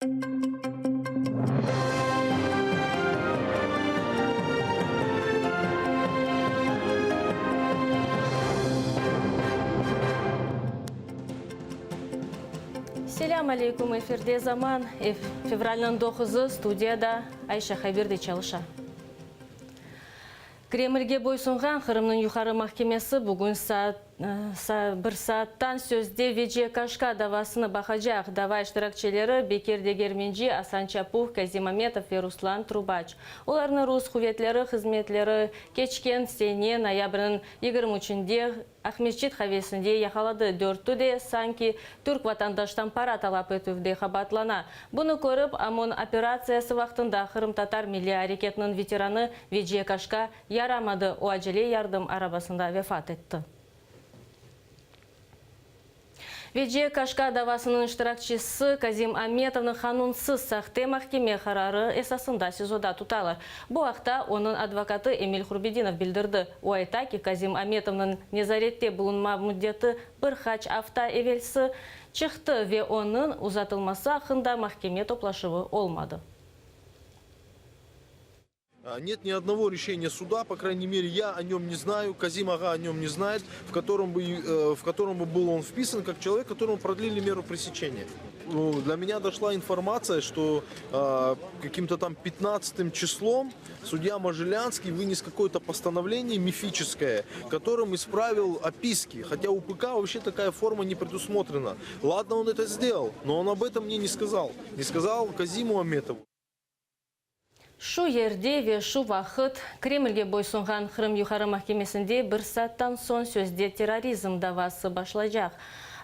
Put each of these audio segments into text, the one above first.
Selam aleyküm, efirde zaman. Fevral'ın 9'u studiyada Ayşe Xabirde çalışa. Kreml'ge boysunған Қырымның юқары махкемесі бүгін бір сааттан сөзде ВЧК давасыны бақажақ. Дава іштіракчелері Бекер Дегерменжи, Асан Чапух, Казимаметов и Руслан Трубач. Оларны рус құветлері, қызметлері кечкен сене ноябрінің 23-де Ахмедчит хавесінде яқалады. 4-де санки түрк ватандаштан пара талап етуде қабатлана. Бұны көріп, ОМОН операциясы вақтында Қырым татар милли әрекетінің ветераны ВЧК ярамады. О әжеле ярдым арабасында вефат етті. ВЧК давасының іштіракчысы Казим Аметовның қанунсыз сақты махкеме қарары эсасында сезода тұталар. Бұл ақта оның адвокаты Эмиль Хурбединов білдірді. О айта ки Казим Аметовның незаретте бұлынма мүддеті бір хач авта евелсі чықты ве оның ұзатылмасы ақында махкеме топлашывы олмады. Нет ни одного решения суда, по крайней мере, я о нем не знаю, Казим Ага о нем не знает, в котором бы был он вписан как человек, которому продлили меру пресечения. Для меня дошла информация, что каким-то там 15 числом судья Можелянский вынес какое-то постановление мифическое, которым исправил описки, хотя у ПК вообще такая форма не предусмотрена. Ладно, он это сделал, но он об этом мне не сказал Казиму Аметову. Шу ерде ве шу вақыт Кремльге бойсунған Қырым юқары махкемесінде бір саттан сон сөзде терроризм давасы башлайжақ.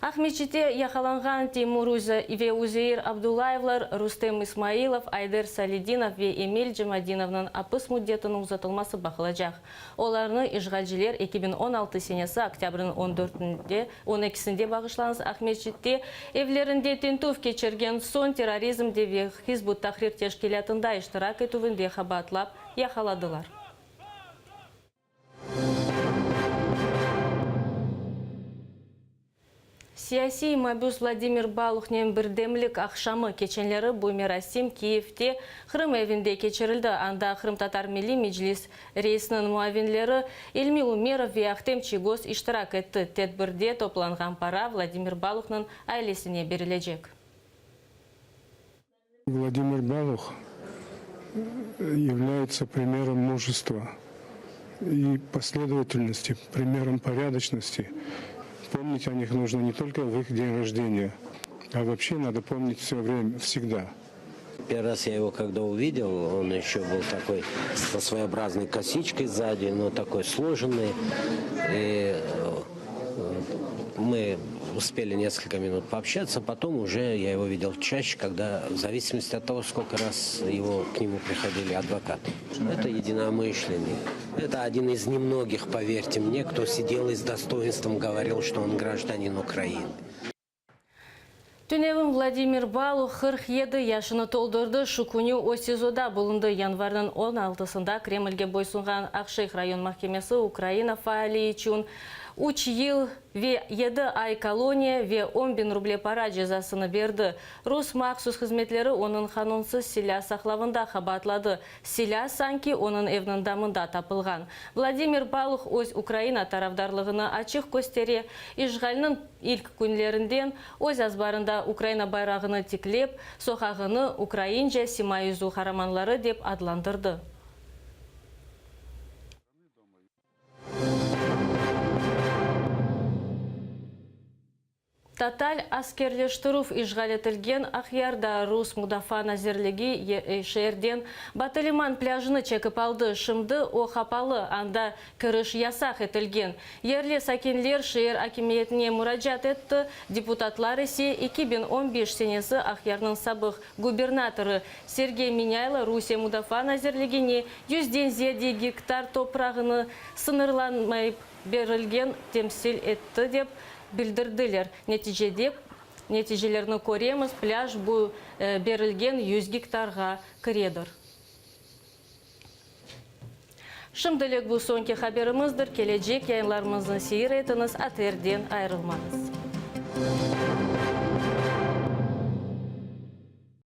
Ахмедчите яқаланған Тимур ве Узейр Абдулаевлар, Рустем Исмаилов, Айдер Салидинов ве Эмиль Джамадиновның апыс мүддетінің ұзатылмасы бақылажақ. Оларны ишғалжилер 2016 сенесі октябрның 12-сінде бағышланыз Ахмедчите евлерінде тентув кечерген сон терроризм деве Хизбут Тахрир тешкелятында иштирак етуінде хабатлап яқаладылар. Сияси мабюс Владимир Балухнен бірдемлік ақшамы кеченлері Буймерасим Киевте Қырым әвінде кечерілді. Анда Қырым татар милли меджлис рейсінің муавинлері Эльми Умеров ве Ахтем Чигос иштирак етті. Тедбірде топланған пара Владимир Балухның айлесіне берілежек. Владимир Балух является примером мужества и последовательности, примером порядочности. Помнить о них нужно не только в их день рождения, а вообще надо помнить все время, всегда. Первый раз я его когда увидел, он еще был такой со своеобразной косичкой сзади, но такой сложенный. И мы успели несколько минут пообщаться, потом уже я его видел чаще, когда в зависимости от того, сколько раз к нему приходили адвокаты. Это единомышленник. Это один из немногих, поверьте мне, кто сидел и с достоинством говорил, что он гражданин Украины. Түневім Владимир Балух 47 яшыны толдырды. Шукуни осизода болынды. Январдың 16-сында Кремльге бойсунған Ақшейх район махкемесі Украина фаали үшін 3 ел ве 7 ай колония ве 10 000 рублей пара жазасыны берді. Рус мақсус қызметлері оның қанунсыз силя сақлавында қабатлады. Силя санки оның евнің дамында тапылған. Владимир Балух өз Украина тарафдарлығыны ачық көстере, ишғалының ilk күнлерінден өз азбарында Украина байрағыны тиклеп, соқағыны Украинже Симаюзу хараманлары деп адландырды. Таталь аскерлештіруф ишғал етілген Ақярда Рус Мудафа Назерлігі шерден Баталиман пляжыны чекіп алды. Шымды о қапалы анда кіріш ясақ етілген. Ерле сакенлер шер акимиетіне мұраджат етті. Депутатлар есе 2015 сенесі Ақярның сабық губернаторы Сергей Миняйлы Русия Мудафа Назерлігіне 100-ден зиеде гектар топрағыны сынырланмай берілген темсил етті деп білдірділер. Нәтижелеріні көреміз, пляж бұл берілген 100 гектарға кіредір. Шымдылық бұл сонки хабарымызdır. Келечек яйынларымыздың сейір етіңіз, атерден айрылмаңыз.